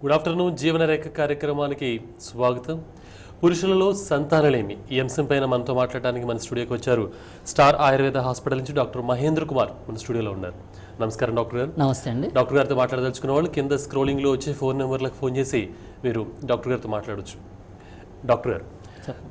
Good afternoon జీవనరేఖ కార్యక్రమానికి స్వాగతం. పురుషులలో సంతానలేమి ఈ అంశం పైన మనతో మాట్లాడడానికి మన స్టూడియోకి వచ్చారు స్టార్ ఆయుర్వేద హాస్పిటల్ నుంచి డాక్టర్ మహేంద్ర కుమార్ మన స్టూడియోలో ఉన్నారు. నమస్కారం డాక్టర్ గారు. నమస్తే అండి. డాక్టర్ గారితో మాట్లాడదలుచుకున్న వాళ్ళు కింద స్క్రోలింగ్లో వచ్చే ఫోన్ నెంబర్లకు ఫోన్ చేసి మీరు డాక్టర్ గారితో మాట్లాడవచ్చు. డాక్టర్ గారు,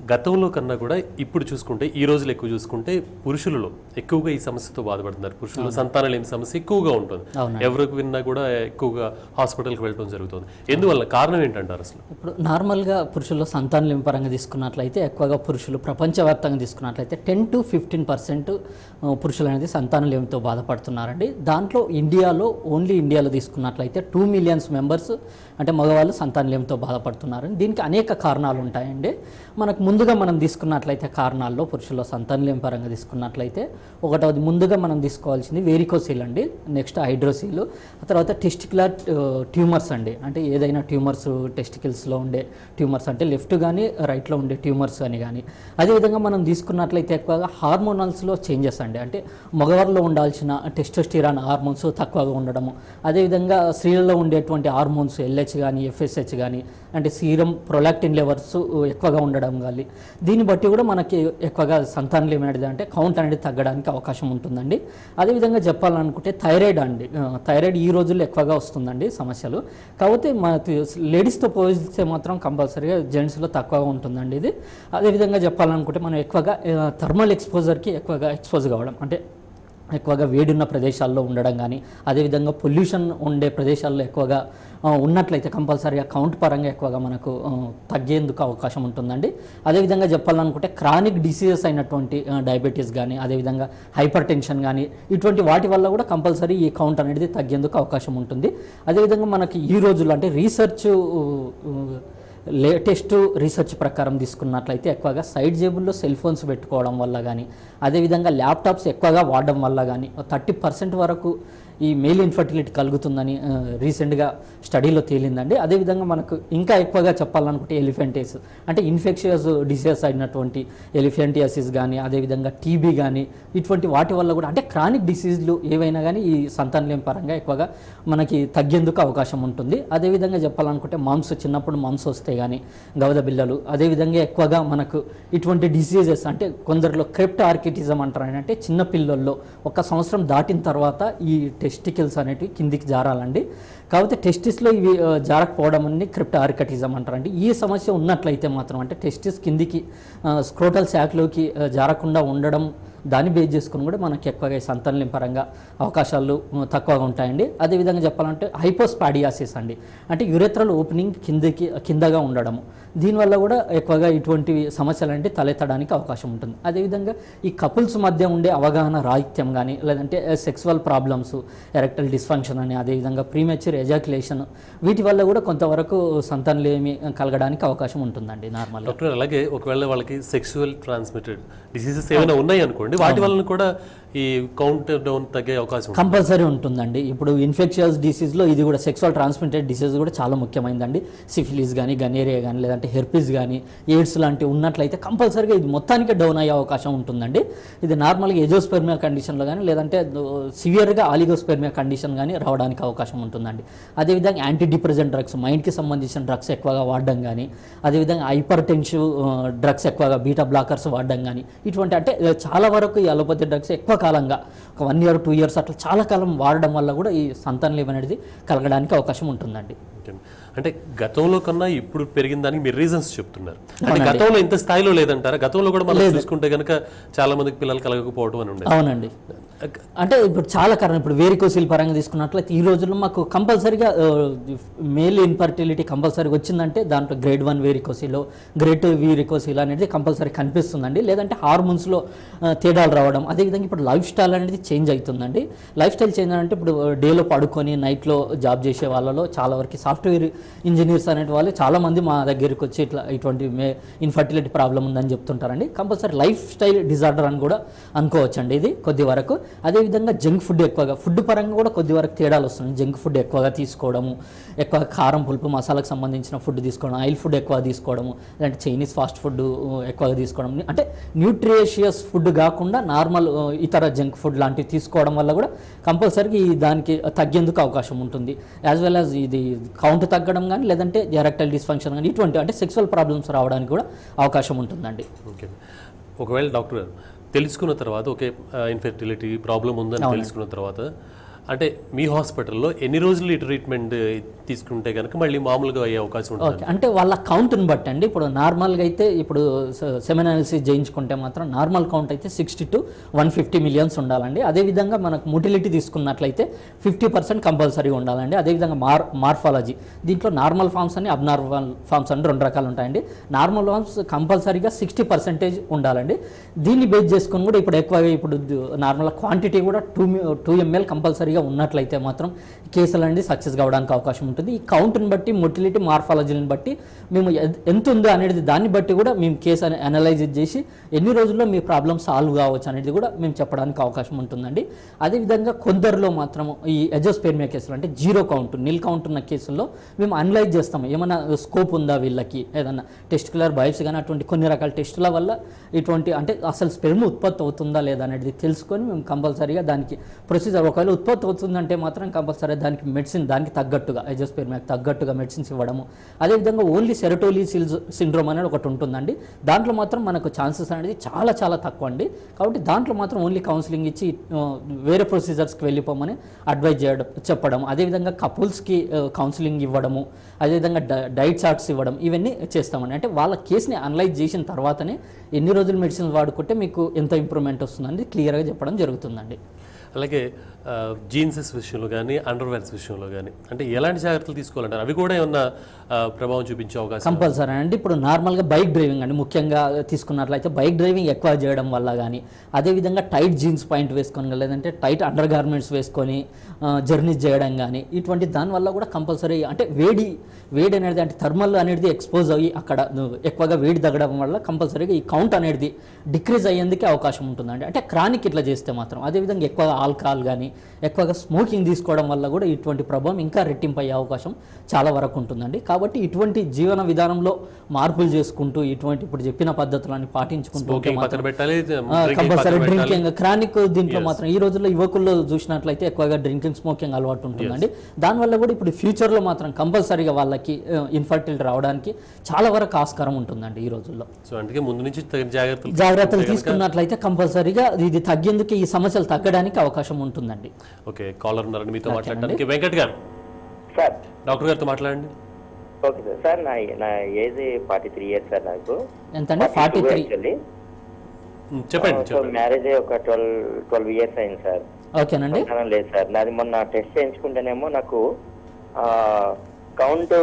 గతంలో కన్నా కూడా ఇప్పుడు చూసుకుంటే ఈ రోజులు ఎక్కువ చూసుకుంటే పురుషులలో ఎక్కువగా ఈ సమస్యతో బాధపడుతున్నారు. పురుషులలో సంతానలేమి సమస్య ఎక్కువగా ఉంటుంది. ఎవరికి విన్నా కూడా ఎక్కువగా హాస్పిటల్కి వెళ్ళడం జరుగుతుంది. ఎందువల్ల కారణం ఏంటంటారు? అసలు ఇప్పుడు నార్మల్గా పురుషుల్లో సంతానలేమి పరంగా తీసుకున్నట్లయితే ఎక్కువగా పురుషులు ప్రపంచవ్యాప్తంగా తీసుకున్నట్లయితే 10 to 15% పురుషులు అనేది సంతానలేమితో బాధపడుతున్నారండి. దాంట్లో ఓన్లీ ఇండియాలో తీసుకున్నట్లయితే 2 million మెంబర్స్ అంటే మగవాళ్ళు సంతానలేమితో బాధపడుతున్నారండి. దీనికి అనేక కారణాలు ఉంటాయండి. మనకు ముందుగా మనం తీసుకున్నట్లయితే కారణాల్లో పురుషుల్లో సంతానలేమి పరంగా తీసుకున్నట్లయితే ఒకటవది ముందుగా మనం తీసుకోవాల్సింది వేరికోసిల్ అండి, నెక్స్ట్ హైడ్రోసిల్, ఆ తర్వాత టెస్టిక్యులర్ ట్యూమర్స్ అండి. అంటే ఏదైనా ట్యూమర్స్ టెస్టికల్స్లో ఉండే ట్యూమర్స్ అంటే లెఫ్ట్ కానీ రైట్లో ఉండే ట్యూమర్స్ అని కానీ, అదేవిధంగా మనం తీసుకున్నట్లయితే ఎక్కువగా హార్మోనల్స్లో చేంజెస్ అండి. అంటే మగవారిలో ఉండాల్సిన టెస్టోస్టిరాన్ హార్మోన్స్ తక్కువగా ఉండడము, అదేవిధంగా స్త్రీలలో ఉండేటువంటి హార్మోన్స్ LH కానీ FSH కానీ అంటే సీరం ప్రొలాక్టిన్ లెవెల్స్ ఎక్కువగా ఉండడం కానీ, దీన్ని బట్టి కూడా మనకి ఎక్కువగా సంతానలేమి అనేది అంటే కౌంట్ అనేది తగ్గడానికి అవకాశం ఉంటుందండి. అదేవిధంగా చెప్పాలనుకుంటే థైరాయిడ్ అండి. థైరాయిడ్ ఈ రోజుల్లో ఎక్కువగా వస్తుందండి సమస్యలు. కాకపోతే మన లేడీస్తో పోలిస్తే మాత్రం కంపల్సరీగా జెంట్స్లో తక్కువగా ఉంటుందండి ఇది. అదేవిధంగా చెప్పాలనుకుంటే మనం ఎక్కువగా థర్మల్ ఎక్స్పోజర్కి ఎక్కువగా ఎక్స్పోజ్ కావడం, అంటే ఎక్కువగా వేడున్న ప్రదేశాల్లో ఉండడం కానీ, అదేవిధంగా పొల్యూషన్ ఉండే ప్రదేశాల్లో ఎక్కువగా ఉన్నట్లయితే కంపల్సరీగా కౌంట్ పరంగా ఎక్కువగా మనకు తగ్గేందుకు అవకాశం ఉంటుందండి. అదేవిధంగా చెప్పాలనుకుంటే క్రానిక్ డిసీజెస్ అయినటువంటి డయాబెటీస్ కానీ, అదేవిధంగా హైపర్ టెన్షన్ కానీ, ఇటువంటి వాటి వల్ల కూడా కంపల్సరీ ఈ కౌంట్ అనేది తగ్గేందుకు అవకాశం ఉంటుంది. అదేవిధంగా మనకి ఈ రోజుల్లో అంటే లేటెస్ట్ రీసెర్చ్ ప్రకారం తీసుకున్నట్లయితే ఎక్కువగా సైడ్ జేబుల్లో సెల్ ఫోన్స్ పెట్టుకోవడం వల్ల కానీ, అదేవిధంగా ల్యాప్టాప్స్ ఎక్కువగా వాడడం వల్ల కానీ 30% వరకు ఈ మేల్ ఇన్ఫర్టిలిటీ కలుగుతుందని రీసెంట్గా స్టడీలో తేలిందండి. అదేవిధంగా మనకు ఇంకా ఎక్కువగా చెప్పాలనుకుంటే ఎలిఫెంటిస్ అంటే ఇన్ఫెక్షియస్ డిసీజెస్ అయినటువంటి ఎలిఫెంటియాసిస్ కానీ, అదేవిధంగా టీబీ కానీ, ఇటువంటి వాటి వల్ల కూడా అంటే క్రానిక్ డిసీజ్లు ఏవైనా కానీ ఈ సంతానలేమి పరంగా ఎక్కువగా మనకి తగ్గేందుకు అవకాశం ఉంటుంది. అదేవిధంగా చెప్పాలనుకుంటే చిన్నప్పుడు మమ్స్ వస్తే కానీ గవద బిళ్ళలు, అదేవిధంగా ఎక్కువగా మనకు ఇటువంటి డిసీజెస్ అంటే కొందరిలో క్రెప్ట్ ఆర్కిటిజం అంటారు. అంటే చిన్న పిల్లల్లో 1 సంవత్సరం దాటిన తర్వాత ఈ టెస్టికల్స్ అనేటివి కిందికి జారాలండి. కాకపోతే టెస్టిస్లో ఇవి జారకపోవడం అని క్రిప్ట్ ఆర్కిటిజం అంటారండి. ఈ సమస్య ఉన్నట్లయితే మాత్రం అంటే టెస్టిస్ కిందికి స్క్రోటల్ శాక్లోకి జారకుండా ఉండడం, దాన్ని బేస్ చేసుకుని కూడా మనకి ఎక్కువగా సంతానలేమి పరంగా అవకాశాలు తక్కువగా ఉంటాయండి. అదేవిధంగా చెప్పాలంటే హైపోస్పాడియాసిస్ అండి, అంటే యురెత్రల్ ఓపెనింగ్ కిందగా ఉండడము, దీనివల్ల కూడా ఎక్కువగా ఇటువంటి సమస్యలు అంటే తలెత్తడానికి అవకాశం ఉంటుంది. అదేవిధంగా ఈ కపుల్స్ మధ్య ఉండే అవగాహన రాహిత్యం కానీ, లేదంటే సెక్సువల్ ప్రాబ్లమ్స్, ఎరెక్టల్ డిస్ఫంక్షన్ అని, అదేవిధంగా ప్రీమెచ్యూర్ ఎజాక్యులేషన్, వీటి వల్ల కూడా కొంతవరకు సంతానలేమి కలగడానికి అవకాశం ఉంటుందండి నార్మల్. డాక్టర్, అలాగే ఒకవేళ వాళ్ళకి సెక్సువల్ ట్రాన్స్మిటెడ్ డిసీజెస్ ఏమైనా ఉన్నాయి అనుకోండి, వాటి వల్ల కూడా ఈ కౌంట్ డౌన్ తగ్గే అవకాశం కంపల్సరీ ఉంటుందండి. ఇప్పుడు ఇన్ఫెక్షియస్ డిసీజ్లో ఇది కూడా సెక్సువల్ ట్రాన్స్మిటెడ్ డిసీజ్ కూడా చాలా ముఖ్యమైనదండి. సిఫిలిస్ కానీ, గనేరియా కానీ, లేదంటే హెర్పిస్ కానీ, ఎయిడ్స్ లాంటివి ఉన్నట్లయితే కంపల్సరీగా ఇది మొత్తానికి డౌన్ అయ్యే అవకాశం ఉంటుందండి. ఇది నార్మల్గా ఎజోస్పెర్మియా కండిషన్లో కానీ, లేదంటే సివియర్గా ఆలిగోస్పెర్మియా కండిషన్ కానీ రావడానికి అవకాశం ఉంటుందండి. అదేవిధంగా యాంటీ డిప్రెసెంట్ డ్రగ్స్, మైండ్కి సంబంధించిన డ్రగ్స్ ఎక్కువగా వాడడం కానీ, అదేవిధంగా హైపర్ టెన్సివ్ డ్రగ్స్ ఎక్కువగా బీటా బ్లాకర్స్ వాడడం కానీ, ఇటువంటి అంటే చాలా వరకు ఈ అలోపతి డ్రగ్స్ ఎక్కువ కాలంగా 1 year 2 years అట్లా చాలా కాలం వాడడం వల్ల కూడా ఈ సంతానలేమి అనేది కలగడానికి అవకాశం ఉంటుందండి. అంటే గతంలో కన్నా ఇప్పుడు పెరిగిన దానికి మీరు రీజన్స్ చెప్తున్నారు. అంటే గతంలో ఇంత స్థాయిలో లేదంటారా? గతంలో కూడా మనం చూసుకుంటే కనుక చాలా మందికి పిల్లలు కలగకపోవడం అని ఉండేది. అవునండి. అంటే ఇప్పుడు చాలా కారణం, ఇప్పుడు వేరికోసిల్ పరంగా తీసుకున్నట్లయితే ఈ రోజుల్లో మాకు కంపల్సరీగా మేల్ ఇన్ఫర్టిలిటీ కంపల్సరీగా వచ్చిందంటే దాంట్లో grade 1 వేరికోసిల్, grade 2 వేరికోసిల్ అనేది కంపల్సరీ కనిపిస్తుందండి. లేదంటే హార్మోన్స్లో తేడాలు రావడం, అదేవిధంగా ఇప్పుడు లైఫ్ స్టైల్ అనేది చేంజ్ అవుతుందండి. లైఫ్ స్టైల్ చేంజ్ అంటే ఇప్పుడు డేలో పడుకొని నైట్లో జాబ్ చేసే వాళ్ళలో చాలా వరకు సాఫ్ట్వేర్ ఇంజనీర్స్ అనే వాళ్ళు చాలామంది మా దగ్గరికి వచ్చి ఇటువంటి ఇన్ఫర్టిలిటీ ప్రాబ్లం ఉందని చెప్తుంటారండి. కంపల్సరీ లైఫ్ స్టైల్ డిజార్డర్ అని కూడా అనుకోవచ్చండి ఇది కొద్ది వరకు. అదేవిధంగా జంక్ ఫుడ్ ఎక్కువగా ఫుడ్ పరంగా కూడా కొద్ది వరకు తేడాలు వస్తున్నాయి. జంక్ ఫుడ్ ఎక్కువగా తీసుకోవడము, ఎక్కువ కారం పులుపు మసాలాకు సంబంధించిన ఫుడ్ తీసుకోవడం, ఆయిల్ ఫుడ్ ఎక్కువ తీసుకోవడము, లేదంటే చైనీస్ ఫాస్ట్ ఫుడ్ ఎక్కువగా తీసుకోవడం, అంటే న్యూట్రిషియస్ ఫుడ్ కాకుండా నార్మల్ ఇతర జంక్ ఫుడ్ లాంటివి తీసుకోవడం వల్ల కూడా కంపల్సరీగా ఈ దానికి తగ్గేందుకు అవకాశం ఉంటుంది. యాజ్ వెల్ యాజ్ ఇది కౌంట్ తగ్గడం కానీ లేదంటే ఎరెక్టైల్ డిస్ఫంక్షన్ కానీ ఇటువంటి అంటే సెక్సువల్ ప్రాబ్లమ్స్ రావడానికి కూడా అవకాశం ఉంటుందండి. ఓకే. ఒకవేళ డాక్టర్ గారు తెలుసుకున్న తర్వాత ఓకే ఇన్ఫెర్టిలిటీ ప్రాబ్లం ఉందని తెలుసుకున్న తర్వాత అంటే మీ హాస్పిటల్లో ఎన్ని రోజులు ఈ ట్రీట్మెంట్ తీసుకుంటే కనుక మళ్ళీ మామూలుగా అయ్యే అవకాశం ఉంటుంది? ఓకే, అంటే వాళ్ళ కౌంట్ని బట్టి అండి. ఇప్పుడు నార్మల్గా అయితే ఇప్పుడు సెమెన్ అనాలిసిస్ చేయించుకుంటే మాత్రం నార్మల్ కౌంట్ అయితే 60 to 150 మిలియన్స్ ఉండాలండి. అదేవిధంగా మనకు మొటిలిటీ తీసుకున్నట్లయితే 50% కంపల్సరీ ఉండాలండి. అదేవిధంగా మార్ఫాలజీ దీంట్లో నార్మల్ ఫామ్స్ అని అబ్నార్మల్ ఫామ్స్ అని 2 రకాలు ఉంటాయండి. నార్మల్ ఫామ్స్ కంపల్సరీగా 60% ఉండాలండి. దీన్ని బేస్ చేసుకొని కూడా ఇప్పుడు ఎక్కువగా ఇప్పుడు నార్మల్ క్వాంటిటీ కూడా 2 ml కంపల్సరీగా ఉన్నట్లయితే మాత్రం కేసులు అనేది సక్సెస్ కావడానికి అవకాశం ఉంటుంది. ఈ కౌంట్ని బట్టి మొటిలిటీ మార్ఫాలజీని బట్టి మేము ఎంత ఉందో అనేది దాన్ని బట్టి కూడా మేము కేసు అనలైజ్ చేసి ఎన్ని రోజుల్లో మీ ప్రాబ్లమ్ సాల్వ్ కావచ్చు అనేది కూడా మేము చెప్పడానికి అవకాశం ఉంటుందండి. అదేవిధంగా కొందరిలో మాత్రం ఈ ఎజోస్పెర్మియా కేసులు అంటే 0 కౌంట్ నిల్ కౌంట్ ఉన్న కేసుల్లో మేము అనలైజ్ చేస్తాము. ఏమైనా స్కోప్ ఉందా వీళ్ళకి, ఏదన్నా టెస్టికులర్ బయోప్సీ కానీ అటువంటి కొన్ని రకాల టెస్టుల వల్ల ఇటువంటి అంటే అసలు స్పెర్మ్ ఉత్పత్తి అవుతుందా లేదా అనేది తెలుసుకొని మేము కంపల్సరీగా దానికి ప్రొసీజర్ ఒకవేళ ఉత్పత్తి అవుతుందంటే మాత్రం కంపల్సరీ దానికి మెడిసిన్ దానికి తగ్గట్టుగా ఎజోస్పెర్మియాకి తగ్గట్టుగా మెడిసిన్స్ ఇవ్వడము. అదేవిధంగా ఓన్లీ సెరోటోనిన్ సిండ్రోమ్ అనేది ఒకటి ఉంటుందండి. దాంట్లో మాత్రం మనకు ఛాన్సెస్ అనేది చాలా చాలా తక్కువ అండి. కాబట్టి దాంట్లో మాత్రం ఓన్లీ కౌన్సిలింగ్ ఇచ్చి వేరే ప్రొసీజర్స్కి వెళ్ళిపోమని అడ్వైజ్ చెప్పడం, అదేవిధంగా కపుల్స్కి కౌన్సిలింగ్ ఇవ్వడము, అదేవిధంగా డైట్ చార్ట్స్ ఇవ్వడం ఇవన్నీ చేస్తామండి. అంటే వాళ్ళ కేసుని అనలైజ్ చేసిన తర్వాతనే ఎన్ని రోజులు మెడిసిన్ వాడుకుంటే మీకు ఎంత ఇంప్రూవ్మెంట్ వస్తుందని క్లియర్గా చెప్పడం జరుగుతుందండి. అలాగే జీన్సెస్ విషయంలో కానీ అండర్వేర్స్ విషయంలో కానీ అంటే ఎలాంటి జాగ్రత్తలు తీసుకోవాలంటారు? అవి కూడా ఏమన్నా ప్రభావం చూపించే అవకాశం కంపల్సరీ అండి. ఇప్పుడు నార్మల్గా బైక్ డ్రైవింగ్ అండి ముఖ్యంగా తీసుకున్నట్లయితే బైక్ డ్రైవింగ్ ఎక్కువ చేయడం వల్ల కానీ, అదేవిధంగా టైట్ జీన్స్ పాయింట్ వేసుకొని లేదంటే టైట్ అండర్ గార్మెంట్స్ వేసుకొని జర్నీ చేయడం కానీ ఇటువంటి దానివల్ల కూడా కంపల్సరీ అంటే వేడి అనేది అంటే థర్మల్ అనేది ఎక్స్పోజ్ అయ్యి అక్కడ ఎక్కువగా వేడి తగ్గడం వల్ల కంపల్సరీగా ఈ కౌంట్ అనేది డిక్రీజ్ అయ్యేందుకే అవకాశం ఉంటుందండి. అంటే క్రానిక్ ఇట్లా చేస్తే మాత్రం. అదేవిధంగా ఎక్కువగా ఆల్కహాల్ కానీ ఎక్కువగా స్మోకింగ్ తీసుకోవడం వల్ల కూడా ఇటువంటి ప్రభావం ఇంకా రెట్టింపు అయ్యే అవకాశం చాలా వరకు ఉంటుందండి. కాబట్టి ఇటువంటి జీవన విధానంలో మార్పులు చేసుకుంటూ ఇటువంటి ఇప్పుడు చెప్పిన పద్ధతులను పాటించుకుంటూ కంపల్సరీ డ్రింకింగ్ క్రానిక్ దీంట్లో మాత్రం ఈ రోజుల్లో యువకుల్లో చూసినట్లయితే ఎక్కువగా డ్రింకింగ్ స్మోకింగ్ అలవాటు ఉంటుందండి. దానివల్ల కూడా ఇప్పుడు ఫ్యూచర్లో మాత్రం కంపల్సరీగా వాళ్ళకి ఇన్ఫర్టిలిటీ రావడానికి చాలా వరకు ఆస్కారం ఉంటుందండి ఈ రోజుల్లో. సో అందుకే ముందు నుంచి జాగ్రత్తలు తీసుకున్నట్లయితే కంపల్సరీగా ఇది తగ్గేందుకు ఈ సమస్యలు తగ్గడానికి అవకాశం ఉంటుందండి. ఓకే, కాలర్ ఉన్నారండి మీతో మాట్లాడడానికి. వెంకట్ గారు సార్, డాక్టర్ గారితో మాట్లాడండి. Okay sir. సార్ నా ఏజ్ 43 ఇయర్స్ సార్. నాకు ఎంతండి? 43. చెప్పండి. మ్యారేజ్ ఒక 12 ఇయర్స్ అయింది సార్. ఓకేనండి. లేదు సార్, నాది మొన్న టెస్ట్ చేయించుకుంటేనేమో నాకు కౌంట్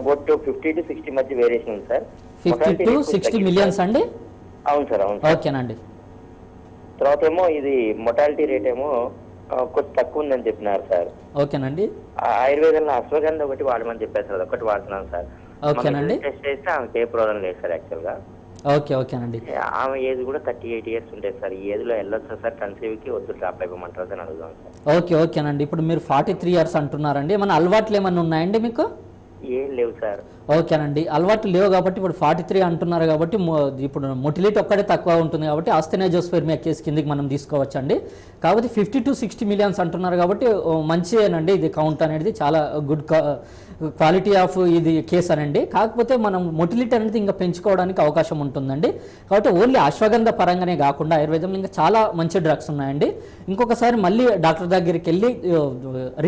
అబౌట్ 50 to 60 మధ్య వేరియేషన్ ఉంది సార్. 50 to 60 మిలియన్స్ అండి? అవును సార్, అవును. ఓకేనండి. తర్వాత ఏమో ఇది మొటాలిటీ రేట్ ఏమో కొంచెం తక్కువ ఉందని చెప్పినారు సార్. ఓకేనండి. ఆయుర్వేదంలో అశ్వగంధ ఒకటి వాడమని చెప్పారు సార్, ఒకటి వాడుతున్నాను సార్. ఓకేనండి. టెస్ట్ చేస్తే ఆమెకి ఏ ప్రాబ్లం లేదు సార్ యాక్చువల్ గా. ఓకేనండి. ఆమె ఏజ్ కూడా 38 ఇయర్స్ ఉంటుంది సార్. ఈ ఏజ్ లో వెళ్ళొచ్చా సార్ కన్సీవ్ కి? వద్దు, డ్రాప్ అయిపోమంటారు అని అడుగుదాం సార్. ఓకేనండి. ఇప్పుడు మీరు 43 ఇయర్స్ అంటున్నారండి, ఏమైనా అలవాట్లు ఏమైనా ఉన్నాయండి మీకు? ఏం లేవు సార్. ఓకేనండి. అలవాట్లు లేవు కాబట్టి ఇప్పుడు 43 అంటున్నారు కాబట్టి ఇప్పుడు మొటిలిటీ ఒక్కడే తక్కువ ఉంటుంది కాబట్టి ఆస్థెనోజోస్పెర్మియా కేసు కిందకి మనం తీసుకోవచ్చండి. కాబట్టి 50 to 60 మిలియన్స్ అంటున్నారు కాబట్టి మంచిదేనండి. ఇది కౌంట్ అనేది చాలా గుడ్ క్వాలిటీ ఆఫ్ ఇది కేసు అనండి. కాకపోతే మనం మొటిలిటీ అనేది ఇంకా పెంచుకోవడానికి అవకాశం ఉంటుందండి. కాబట్టి ఓన్లీ అశ్వగంధ పరంగానే కాకుండా ఆయుర్వేదంలో ఇంకా చాలా మంచి డ్రగ్స్ ఉన్నాయండి. ఇంకొకసారి మళ్ళీ డాక్టర్ దగ్గరికి వెళ్ళి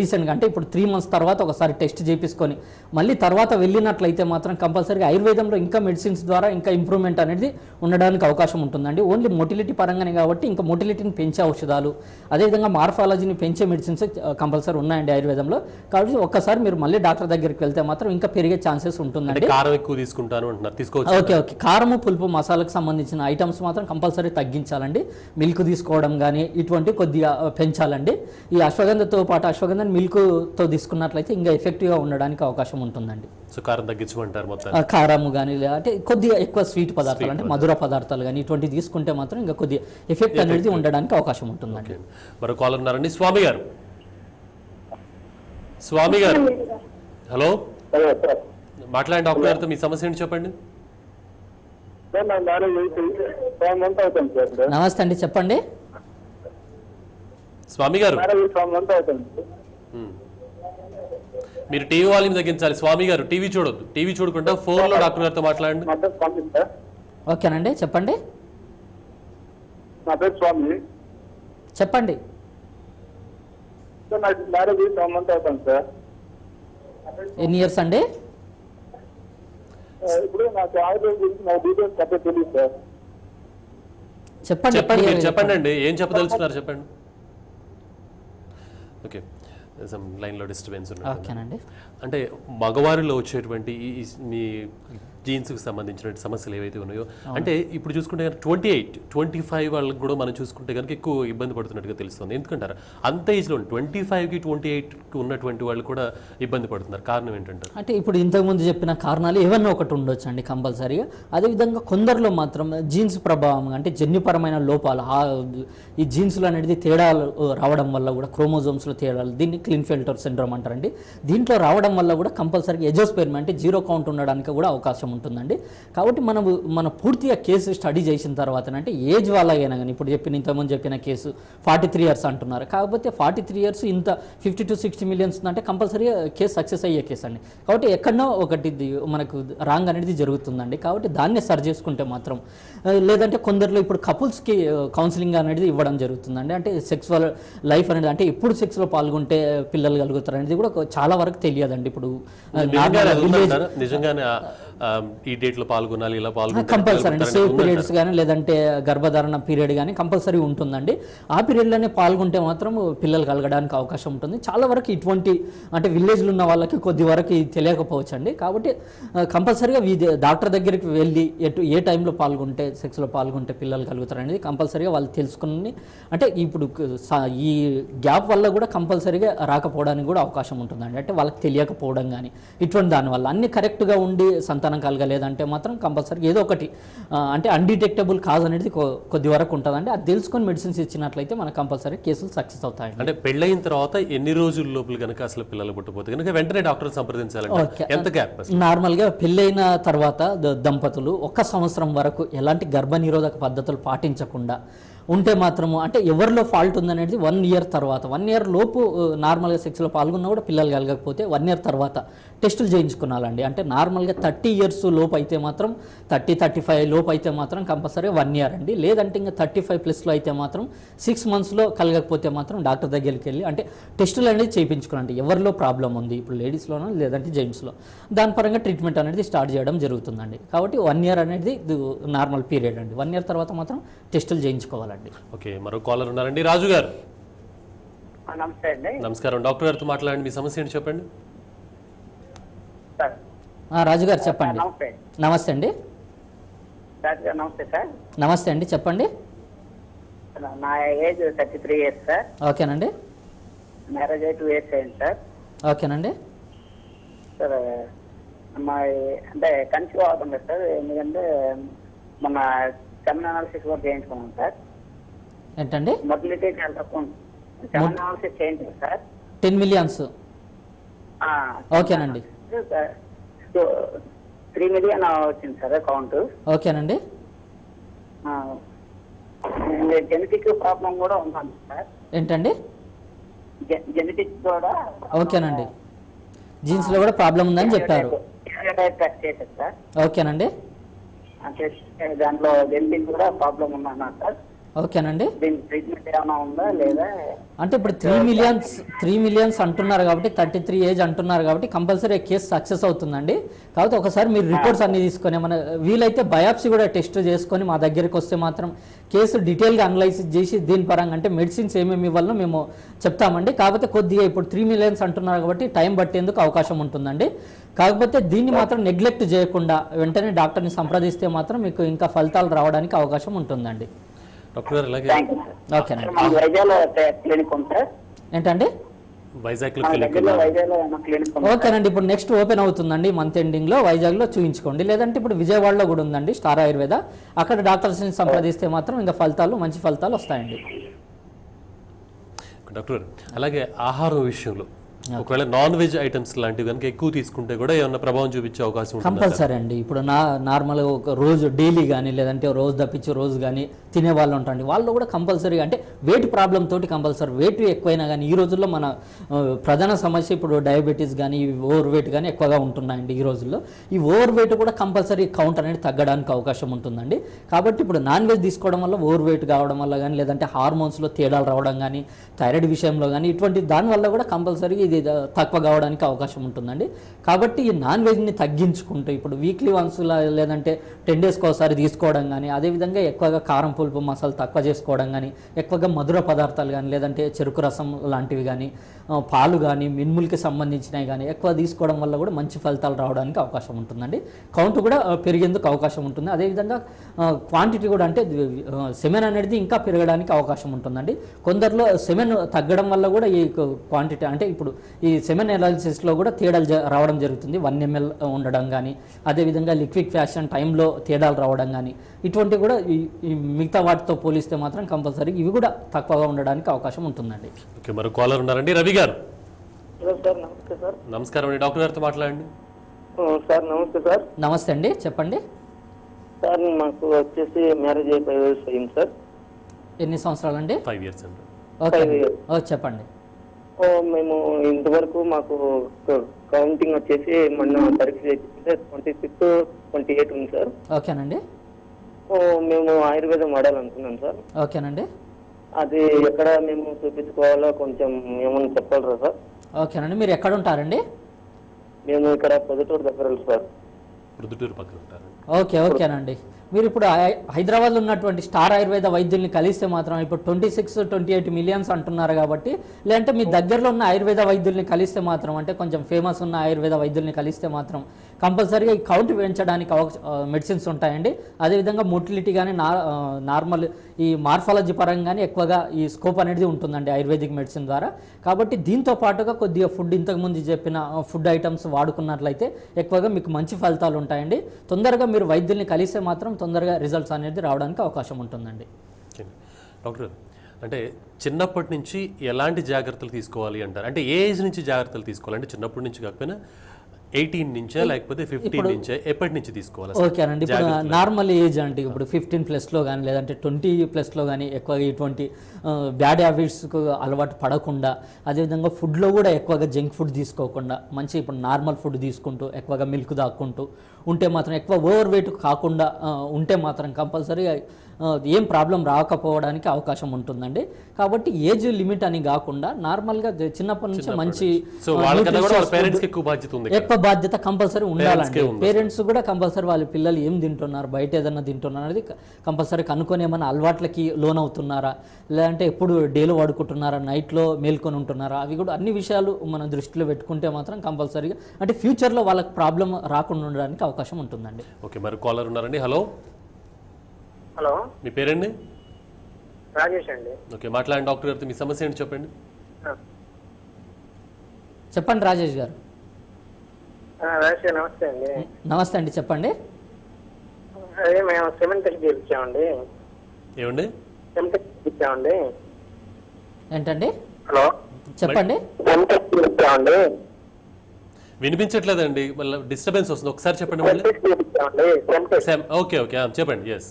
రీసెంట్గా అంటే ఇప్పుడు 3 months తర్వాత ఒకసారి టెస్ట్ చేయించుకొని మళ్ళీ తర్వాత వెళ్ళినట్లయితే మాత్రం కంపల్సరీగా ఆయుర్వేదంలో ఇంకా మెడిసిన్స్ ద్వారా ఇంకా ఇంప్రూవ్మెంట్ అనేది ఉండడానికి అవకాశం ఉంటుందండి. ఓన్లీ మొటిలిటీ పరంగానే కాబట్టి ఇంకా మొటిలిటీని పెంచే ఔషధాలు అదేవిధంగా మార్ఫాలజీని పెంచే మెడిసిన్స్ కంపల్సరీ ఉన్నాయండి ఆయుర్వేదంలో. కాబట్టి ఒక్కసారి మీరు మళ్ళీ డాక్టర్ దగ్గరికి వెళ్తే మాత్రం ఇంకా పెరిగే ఛాన్సెస్ ఉంటుందండి. కారం ఎక్కువ తీసుకుంటాను అంటున్నారు, తీసుకోవచ్చు? ఓకే. కారము పులుపు మసాలాకు సంబంధించిన ఐటమ్స్ మాత్రం కంపల్సరీ తగ్గించాలండి. మిల్క్ తీసుకోవడం కానీ ఇటువంటి కొద్దిగా పెంచాలండి. ఈ అశ్వగంధతో పాటు అశ్వగంధని మిల్క్తో తీసుకున్నట్లయితే ఇంకా ఎఫెక్టివ్గా ఉండడానికి అవకాశం ఉంటుందండి. సో కారం తగ్గించమంటారు మొత్తం. కారము కానీ అంటే కొద్దిగా ఎక్కువ స్వీట్ పదార్థాలు అంటే మధుర పదార్థాలు కానీ ఇటువంటివి తీసుకుంటే మాత్రం ఇంకా కొద్దిగా ఎఫెక్ట్ అనేది ఉండడానికి అవకాశం ఉంటుందండి. మరో కాలర్ ఉన్నారండి, స్వామి గారు. స్వామి గారు, హలో, మాట్లాడండి డాక్టర్ గారితో. మీ సమస్య ఏంటి చెప్పండి. నమస్తే అండి, చెప్పండి. స్వామి గారు, మీరు టీవీ వాల్యూమ్ తగ్గించాలి. స్వామి గారు, టీవీ చూడొద్దు. టీవీ చూడకుండా ఫోన్లో డాక్టర్ గారితో మాట్లాడండి. ఓకేనండి, చెప్పండి. నా పేరు స్వామి. చెప్పండి. సార్ నాకు మ్యారేజ్ 7 months అవుతుంది సార్. ఎన్ని ఇయర్స్ అండి? ఇప్పుడు నాకు ఆయుర్వేదం గురించి నాకు డీటెయిల్స్ కరెక్ట్ తెలియదు సార్. చెప్పండి చెప్పండి, మీరు చెప్పండి అండి, ఏం చెప్పదలుచున్నారు చెప్పండి. ఓకే, లైన్లో డిస్టర్బెన్స్ ఉన్నది. ఓకేనండి. అంటే మగవారిలో వచ్చేటువంటి మీ జీన్స్కి సంబంధించిన సమస్యలు ఏవైతే ఉన్నాయో, అంటే ఇప్పుడు చూసుకుంటే కనుక 28-25 వాళ్ళకి కూడా మనం చూసుకుంటే కనుక ఎక్కువ ఇబ్బంది పడుతున్నట్టుగా తెలుస్తుంది. ఎందుకంటారు అంత ఏజ్లో 25కి 28కి ఉన్నటువంటి వాళ్ళు కూడా ఇబ్బంది పడుతున్నారు? కారణం ఏంటంటారు? అంటే ఇప్పుడు ఇంతకుముందు చెప్పిన కారణాలు ఏమన్నా ఒకటి ఉండొచ్చు అండి కంపల్సరీగా. అదేవిధంగా కొందరిలో మాత్రం జీన్స్ ప్రభావం అంటే జన్యుపరమైన లోపాలు, ఈ జీన్స్లో అనేది తేడాలు రావడం వల్ల కూడా, క్రోమోజోమ్స్లో తేడాలు, దీన్ని క్లిన్ఫెల్టర్ సిండ్రోమ్ అంటారండి. దీంట్లో రావడం వల్ల కూడా కంపల్సరీగా ఎజోస్పెర్మ్ అంటే 0 కౌంట్ ఉండడానికి కూడా అవకాశం ఉంటుందండి. కాబట్టి మన పూర్తిగా కేసు స్టడీ చేసిన తర్వాత అంటే ఏజ్ వాళ్ళైనా కానీ, ఇప్పుడు ఇంతకుముందు చెప్పిన కేసు 43 years అంటున్నారు. కాకపోతే 43 years ఇంత 50 to 60 millions అంటే కంపల్సరీగా కేసు సక్సెస్ అయ్యే కేసు అండి. కాబట్టి ఎక్కడనో ఒకటి మనకు రాంగ్ అనేది జరుగుతుందండి. కాబట్టి దాన్నే సరి చేసుకుంటే మాత్రం, లేదంటే కొందరిలో ఇప్పుడు కపుల్స్కి కౌన్సిలింగ్ అనేది ఇవ్వడం జరుగుతుందండి. అంటే సెక్సువల్ లైఫ్ అనేది అంటే ఎప్పుడు సెక్స్లో పాల్గొంటే పిల్లలు కలుగుతారు అనేది కూడా చాలా వరకు తెలియదండి. ఇప్పుడు నిజంగానే ఈ డేట్లో పాల్గొనాలి, ఇలా పాల్గొనాలి కంపల్సరీ అండి. సేవ్ పీరియడ్స్ కానీ లేదంటే గర్భధారణ పీరియడ్ కానీ కంపల్సరీ ఉంటుందండి. ఆ పీరియడ్లోనే పాల్గొంటే మాత్రం పిల్లలు కలగడానికి అవకాశం ఉంటుంది. చాలా వరకు ఇటువంటి అంటే విలేజ్లో ఉన్న వాళ్ళకి కొద్ది వరకు తెలియకపోవచ్చు అండి. కాబట్టి కంపల్సరీగా డాక్టర్ దగ్గరికి వెళ్ళి ఏ టైంలో పాల్గొంటే సెక్స్లో పాల్గొంటే పిల్లలు కలుగుతారు అనేది కంపల్సరీగా వాళ్ళు తెలుసుకుని, అంటే ఇప్పుడు ఈ గ్యాప్ వల్ల కూడా కంపల్సరీగా రాకపోవడానికి కూడా అవకాశం ఉంటుందండి. అంటే వాళ్ళకి తెలియకపోవడం కానీ ఇటువంటి దానివల్ల అన్ని కరెక్ట్గా ఉండి సంతానం కలగలేదంటే మాత్రం కంపల్సరీ ఏదో ఒకటి అంటే అన్డిటెక్టబుల్ కాజ్ అనేది కొద్ది వరకు ఉంటుందండి. అది తెలుసుకొని మెడిసిన్స్ ఇచ్చినట్లయితే మనకు కంపల్సరీ కేసులు సక్సెస్ అవుతాయి. అంటే పెళ్ళైన తర్వాత ఎన్ని రోజుల లోపల కనుక అసలు పిల్లలు పుట్టపోతే కనుక వెంటనే డాక్టర్ సంప్రదించాలంటే ఎంత గ్యాప్? నార్మల్గా పెళ్ళైన తర్వాత దంపతులు 1 సంవత్సరం వరకు ఎలాంటి గర్భనిరోధక పద్ధతులు పాటించకుండా ఉంటే మాత్రము, అంటే ఎవరిలో ఫాల్ట్ ఉందనేది 1 year తర్వాత, 1 year లోపు నార్మల్గా సెక్స్లో పాల్గొన్నా కూడా పిల్లలు కలగకపోతే 1 year తర్వాత టెస్టులు చేయించుకోవాలండి. అంటే నార్మల్గా 30 years లోపు అయితే మాత్రం, 30-35 లోపు అయితే మాత్రం కంపల్సరీ 1 year అండి. లేదంటే ఇంకా 35+లో అయితే మాత్రం 6 monthsలో కలగకపోతే మాత్రం డాక్టర్ దగ్గరికి వెళ్ళి అంటే టెస్టులు అనేది చేయించుకోవాలండి. ఎవరిలో ప్రాబ్లం ఉంది, ఇప్పుడు లేడీస్లోనో లేదంటే జెంట్స్లో, దాని పరంగా ట్రీట్మెంట్ అనేది స్టార్ట్ చేయడం జరుగుతుందండి. కాబట్టి 1 year అనేది నార్మల్ పీరియడ్ అండి. 1 year తర్వాత మాత్రం టెస్టులు చేయించుకోవాలండి. ఓకే, మరో కాలర్ ఉన్నారండి, రాజు గారు. నమస్తే అండి. నమస్కారం, డాక్టర్ గారితో మాట్లాడండి. మీ సమస్య ఏంటి చెప్పండి. రాజు గారు చెప్పండి. నమస్తే అండి. నమస్తే సార్. నమస్తే అండి, చెప్పండి. నా ఏజ్ 33 years సార్. ఓకేనండి. మ్యారేజ్ అయ్యి 2 years అయింది సార్. ఓకేనండి. సార్ అమ్మాయి అంటే కన్సీవ్ అవుతుంది సార్. ఎందుకంటే మన సెమెన్ అనాలిసిస్ కూడా చేయించుకున్నాం సార్. ఏంటండి? మొటిలిటీ చాలా తక్కువ. సెమెన్ అనాలిసిస్ చేయించాం సార్. 10 millions. ఓకేనండి. 3 million వచ్చింది సార్ అకౌంట్. ఓకేనండి. జెనెటిక్ ప్రాబ్లం కూడా ఉంది సార్. ఏంటండి? జెనెటిక్ కూడా. ఓకేనండి. జీన్స్లో కూడా ప్రాబ్లం ఉందని చెప్పారు. టెస్ట్ చేశారు సార్. ఓకేనండి. అంటే దాంట్లో జెనెటిక్ కూడా ప్రాబ్లం ఉందన్నారు సార్. ఓకేనండి. దీనికి ట్రీట్మెంట్ ఏమైనా ఉందా లేదా? అంటే ఇప్పుడు 3 millions అంటున్నారు కాబట్టి, 33 ఏజ్ అంటున్నారు కాబట్టి కంపల్సరీ కేసు సక్సెస్ అవుతుందండి. కాబట్టి ఒకసారి మీరు రిపోర్ట్స్ అన్ని తీసుకొని మన వీలైతే బయాప్సీ కూడా టెస్ట్ చేసుకొని మా దగ్గరికి వస్తే మాత్రం కేసు డీటెయిల్గా అనలైసిస్ చేసి దీని పరంగా అంటే మెడిసిన్స్ ఏమేమి ఇవ్వాలో మేము చెప్తామండి. కాకపోతే కొద్దిగా ఇప్పుడు 3 millions అంటున్నారు కాబట్టి టైం పట్టేందుకు అవకాశం ఉంటుందండి. కాకపోతే దీన్ని మాత్రం నెగ్లెక్ట్ చేయకుండా వెంటనే డాక్టర్ని సంప్రదిస్తే మాత్రం మీకు ఇంకా ఫలితాలు రావడానికి అవకాశం ఉంటుందండి. డాక్టర్ గారు అలాగే ఓకేనండి. వైద్యాల క్లినిక్ ఉంది సార్. ఏంటండి? వైజాగ్లో మా క్లినిక్ దగ్గరలో వైజాగ్లో ఏమైనా క్లినిక్ ఉందా? ఓకేనండి, ఇప్పుడు నెక్స్ట్ ఓపెన్ అవుతుందండి మంత్ ఎండింగ్లో. వైజాగ్లో చూయించుకోండి, లేదంటే ఇప్పుడు విజయవాడలో కూడా ఉందండి స్టార్ ఆయుర్వేద. అక్కడ డాక్టర్స్ని సంప్రదిస్తే మాత్రం ఇంకా మంచి ఫలితాలు వస్తాయండి. డాక్టర్ అలాగే ఆహారం విషయంలో ఒకవేళ నాన్ వెజ్ ఐటమ్స్ లాంటివి కనుక ఎక్కువ తీసుకుంటే కూడా ఏమన్నా ప్రభావం చూపించే అవకాశం ఉంటుంది? కంపల్సరీ అండి. ఇప్పుడు నార్మల్గా ఒక రోజు డైలీ కానీ లేదంటే రోజు తప్పించి రోజు కానీ తినే వాళ్ళు ఉంటారండి. వాళ్ళు కూడా కంపల్సరీ అంటే వెయిట్ ప్రాబ్లం తోటి కంపల్సరీ వెయిట్ ఎక్కువైనా కానీ ఈ రోజుల్లో మన ప్రధాన సమస్య ఇప్పుడు డయాబెటీస్ కానీ ఓవర్ వెయిట్ కానీ ఎక్కువగా ఉంటున్నాయండి ఈ రోజుల్లో. ఈ ఓవర్ వెయిట్ కూడా కంపల్సరీ కౌంట్ అనేది తగ్గడానికి అవకాశం ఉంటుందండి. కాబట్టి ఇప్పుడు నాన్ వెజ్ తీసుకోవడం వల్ల ఓవర్ వెయిట్ కావడం వల్ల కానీ లేదంటే హార్మోన్స్లో తేడాలు రావడం కానీ థైరాయిడ్ విషయంలో కానీ ఇటువంటి దానివల్ల కూడా కంపల్సరీ ఇది తక్కువ కావడానికి అవకాశం ఉంటుందండి. కాబట్టి ఈ నాన్ వెజ్ని తగ్గించుకుంటూ ఇప్పుడు వీక్లీ వన్స్ లేదంటే 10 డేస్కి ఒకసారి తీసుకోవడం కానీ, అదేవిధంగా ఎక్కువగా కారం పులుపు మసాలా తక్కువ చేసుకోవడం కానీ, ఎక్కువగా మధుర పదార్థాలు కానీ లేదంటే చెరుకు రసం లాంటివి కానీ, పాలు కానీ, మిన్ములకి సంబంధించినవి కానీ ఎక్కువ తీసుకోవడం వల్ల కూడా మంచి ఫలితాలు రావడానికి అవకాశం ఉంటుందండి. కౌంట్ కూడా పెరిగేందుకు అవకాశం ఉంటుంది. అదేవిధంగా క్వాంటిటీ కూడా అంటే సెమెన్ అనేది ఇంకా పెరగడానికి అవకాశం ఉంటుందండి. కొందరిలో సెమెన్ తగ్గడం వల్ల కూడా ఈ క్వాంటిటీ అంటే ఇప్పుడు ఈ సెమెన్ ఎనాలిసిస్లో కూడా తేడాలు రావడం జరుగుతుంది. 1 ml ఉండడం కానీ, అదేవిధంగా లిక్విడ్ ఫ్యాషన్ టైంలో తేడాలు రావడం కానీ ఇటువంటివి కూడా ఈ మిగతా వాటితో పోలిస్తే మాత్రం కంపల్సరీ ఇవి కూడా తక్కువగా ఉండడానికి అవకాశం ఉంటుందండి. ఓకే, మరో కాలర్ ఉన్నారండి. రవి గారు హలో సార్, నమస్తే సార్. నమస్కారం అండి, డాక్టర్ గారితో మాట్లాడండి. సార్ నమస్తే సార్. నమస్తే అండి, చెప్పండి. సార్ మాకు వచ్చేసి మ్యారేజ్ అయ్యి 5 years అయింది సార్. ఎన్ని సంవత్సరాలండి? 5 years అండి. Okay 5 years. చెప్పండి. మేము ఇంతవరకు మాకు కౌంటింగ్ వచ్చేసి మొన్న పరీక్ష చేస్తే 26, 28 ఉంది సార్. ఓకేనండి. మేము ఆయుర్వేదం వాడాలనుకున్నాం సార్. ఓకేనండి. అది ఎక్కడ మేము చూపించుకోవాలో కొంచెం ఏమన్నా చెప్పగలరా సార్? ఓకేనండి, మీరు ఎక్కడ ఉంటారండి? మేము ఇక్కడ పొద్దుటూరు దగ్గర సార్. ప్రొద్దుటూరు పక్కన ఉంటారండి. ఓకేనండి. మీరు ఇప్పుడు హైదరాబాద్లో ఉన్నటువంటి స్టార్ ఆయుర్వేద వైద్యుల్ని కలిస్తే మాత్రం ఇప్పుడు 26-28 మిలియన్స్ అంటున్నారు కాబట్టి, లేదంటే మీ దగ్గరలో ఉన్న ఆయుర్వేద వైద్యుల్ని కలిస్తే మాత్రం అంటే కొంచెం ఫేమస్ ఉన్న ఆయుర్వేద వైద్యుల్ని కలిస్తే మాత్రం కంపల్సరీగా ఈ కౌంట్ పెంచడానికి మెడిసిన్స్ ఉంటాయండి. అదేవిధంగా మోటిలిటీ కానీ నార్మల్ ఈ మార్ఫాలజీ పరంగానే ఎక్కువగా ఈ స్కోప్ అనేది ఉంటుందండి ఆయుర్వేదిక్ మెడిసిన్ ద్వారా. కాబట్టి దీంతో పాటుగా కొద్దిగా ఫుడ్ ఇంతకుముందు చెప్పిన ఫుడ్ ఐటమ్స్ వాడుకున్నట్లయితే ఎక్కువగా మీకు మంచి ఫలితాలు ఉంటాయండి. తొందరగా మీరు వైద్యుల్ని కలిస్తే మాత్రం తొందరగా రిజల్ట్స్ అనేది రావడానికి అవకాశం ఉంటుందండి. డాక్టర్ అంటే చిన్నప్పటి నుంచి ఎలాంటి జాగ్రత్తలు తీసుకోవాలి అంటారు? అంటే ఏ ఏజ్ నుంచి జాగ్రత్తలు తీసుకోవాలి? అంటే చిన్నప్పటి నుంచి కాకపోయినా 18 నుంచే లేకపోతే 15 నుంచే ఎప్పటి నుంచి తీసుకోవాలి? ఓకేనండి, ఇప్పుడు నార్మల్ ఏజ్ అంటే ఇప్పుడు 15+ కానీ లేదంటే 20+ కానీ ఎక్కువగా ఇటువంటి బ్యాడ్ హ్యాబిట్స్కు అలవాటు పడకుండా, అదేవిధంగా ఫుడ్లో కూడా ఎక్కువగా జంక్ ఫుడ్ తీసుకోకుండా మంచి ఇప్పుడు నార్మల్ ఫుడ్ తీసుకుంటూ ఎక్కువగా మిల్క్ దాక్కుంటూ ఉంటే మాత్రం ఎక్కువ ఓవర్ వెయిట్ కాకుండా ఉంటే మాత్రం కంపల్సరీ ఏం ప్రాబ్లం రాకపోవడానికి అవకాశం ఉంటుందండి. కాబట్టి ఏజ్ లిమిట్ అని కాకుండా నార్మల్గా చిన్నప్పటి నుంచి మంచి ఎక్కువ బాధ్యత కంపల్సరీ ఉండాలండి. పేరెంట్స్ కూడా కంపల్సరీ వాళ్ళ పిల్లలు ఏం తింటున్నారు, బయట ఏదన్నా తింటున్నారు అనేది కంపల్సరీ కనుక్కొని ఏమైనా అలవాట్లకి లోన్ అవుతున్నారా, లేదంటే ఎప్పుడు డేలో వాడుకుంటున్నారా, నైట్లో మేల్కొని ఉంటున్నారా, అవి కూడా అన్ని విషయాలు మనం దృష్టిలో పెట్టుకుంటే మాత్రం కంపల్సరీగా అంటే ఫ్యూచర్లో వాళ్ళకి ప్రాబ్లం రాకుండా ఉండడానికి అవకాశం ఉంటుందండి. ఓకే, మరి కాలర్ ఉన్నారండి. హలో, హలో, మీ పేరండి? రాజేష్ అండి. ఓకే, మాట్లాడండి డాక్టర్ గారితో. మీ సమస్య ఏంటి చెప్పండి. చెప్పండి రాజేష్ గారు. రాజేష్ గారు నమస్తే అండి. నమస్తే అండి, చెప్పండి. అదే మేము సెమెన్ టెస్ట్ చేయించామండి. ఏమండి? సెమెన్ టెస్ట్ చేయించామండి. ఏంటండి? హలో, చెప్పండి. Semen test చేయించామండి. వినిపించట్లేదండి, మళ్ళీ డిస్టర్బెన్స్ వస్తుంది. ఒకసారి చెప్పండి మళ్ళీ. ఓకే ఓకే చెప్పండి. ఎస్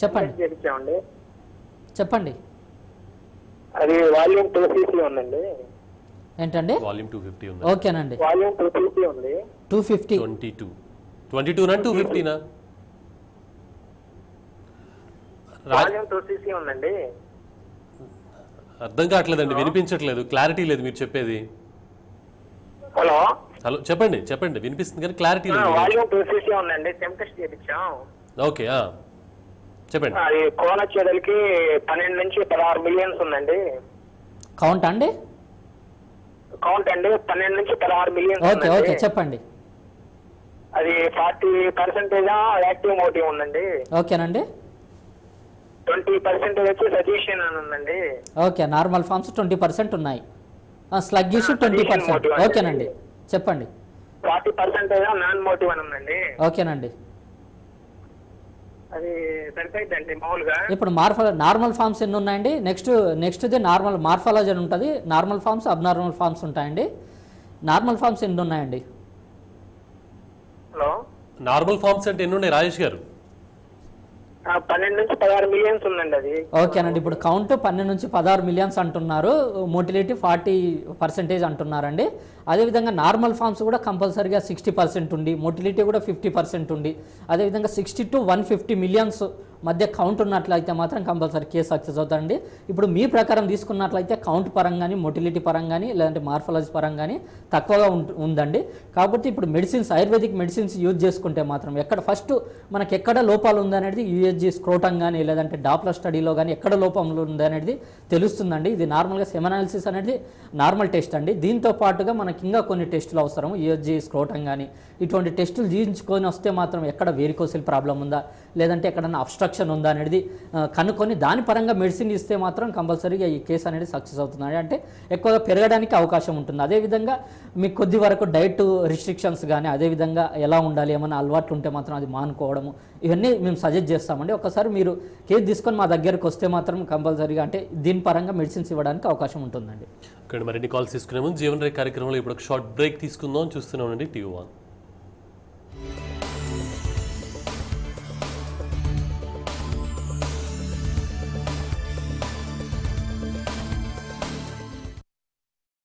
చెప్పండి చెప్పండి. అది వాల్యూమ్ 2cc ఉందండి. ఏంటండి? వాల్యూమ్ 250 ఉంది. ఓకేనండి, వాల్యూమ్ 2cc ఉంది. 250 22 నా 250 నా? వాల్యూమ్ 2cc ఉందండి. అర్థం కావట్లేదండి, వినిపించట్లేదు, క్లారిటీ లేదు మీరు చెప్పేది. హలో హలో, చెప్పండి చెప్పండి, వినిపిస్తుంది కానీ క్లారిటీ లేదు. వాల్యూమ్ 2cc ఉందండి. సెమ్ టెస్ట్ చేయించాం. ఓకే చెప్పండి. అది కోన చెదలకి 12 నుంచి 16 మిలియన్స్ ఉందండి. కౌంట్ అండి? కౌంట్ అండి 12 నుంచి 16 మిలియన్స్. ఓకే ఓకే చెప్పండి. అది 40% యాక్టివ్ మోటివ్ ఉందండి. ఓకేనండి. 20% వచ్చి సజెషన్ అని ఉందండి. ఓకే, నార్మల్ ఫామ్స్ 20% ఉన్నాయి, స్లగ్గిష్ 20%. ఓకేనండి, చెప్పండి. 40% నాన్ మోటివ్ అని ఉందండి. ఓకేనండి. అది సరిపోయిందండి మామూలుగా. ఇప్పుడు నార్మల్ ఫామ్స్ ఎన్ని ఉన్నాయండి? నెక్స్ట్ది నార్మల్ మార్ఫాలజీ అని ఉంటుంది. నార్మల్ ఫామ్స్, అబ్నార్మల్ ఫామ్స్ ఉంటాయండి. నార్మల్ ఫామ్స్ ఎన్ని ఉన్నాయండి? హలో, నార్మల్ ఫామ్స్ అంటే ఎన్ని ఉన్నాయి రాజేష్ గారు? 12 నుంచి 16 మిలియన్స్ ఉందండి అది. ఓకేనండి, ఇప్పుడు కౌంట్ 12 నుంచి 16 మిలియన్స్ అంటున్నారు, మోటిలిటీ 40% అంటున్నారండి. అదేవిధంగా నార్మల్ ఫామ్స్ కూడా కంపల్సరీగా 60% ఉండి, మోటిలిటీ కూడా 50% ఉండి, అదేవిధంగా 60 to 150 మిలియన్స్ మధ్య కౌంట్ ఉన్నట్లయితే మాత్రం కంపల్సరీ కేసు సక్సెస్ అవుతారండి. ఇప్పుడు మీ ప్రకారం తీసుకున్నట్లయితే కౌంట్ పరంగా కానీ, మొటిలిటీ పరంగా కానీ, లేదంటే మార్ఫాలజీ పరంగా కానీ తక్కువగా ఉందండి. కాబట్టి ఇప్పుడు మెడిసిన్స్, ఆయుర్వేదిక్ మెడిసిన్స్ యూజ్ చేసుకుంటే మాత్రం ఫస్ట్ మనకి ఎక్కడ లోపాలు ఉందనేది యూఎస్జీ స్క్రోటం కానీ, లేదంటే డాప్లర్ స్టడీలో కానీ ఎక్కడ లోపంలో ఉందనేది తెలుస్తుందండి. ఇది నార్మల్గా సెమనాలిసిస్ అనేది నార్మల్ టెస్ట్ అండి. దీంతో పాటుగా మనకి ఇంకా కొన్ని టెస్టులు అవసరం. యూఎస్జీ స్క్రోటం కానీ ఇటువంటి టెస్టులు జీవించుకొని వస్తే మాత్రం ఎక్కడ వేరికోసిల్ ప్రాబ్లం ఉందా, లేదంటే ఎక్కడన్నా అబ్స్ట్రక్షన్ ఉందా అనేది కనుక్కొని దాని పరంగా మెడిసిన్ ఇస్తే మాత్రం కంపల్సరీగా ఈ కేసు అనేది సక్సెస్ అవుతుంది. అంటే ఎక్కువగా పెరగడానికి అవకాశం ఉంటుంది. అదేవిధంగా మీకు కొద్ది వరకు డైట్ రిస్ట్రిక్షన్స్ కానీ, అదేవిధంగా ఎలా ఉండాలి, ఏమైనా అలవాట్లు ఉంటే మాత్రం అది మానుకోవడము, ఇవన్నీ మేము సజెస్ట్ చేస్తామండి. ఒకసారి మీరు కేసు తీసుకొని మా దగ్గరకు వస్తే మాత్రం కంపల్సరీగా అంటే దీని పరంగా మెడిసిన్స్ ఇవ్వడానికి అవకాశం ఉంటుందండి. ఇక్కడ మరిన్ని కాల్స్ తీసుకునే ముందు జీవన్ రేఖ కార్యక్రమంలో ఇప్పుడు ఒక షార్ట్ బ్రేక్ తీసుకుందాం. చూస్తున్నామండి టీవీ 1.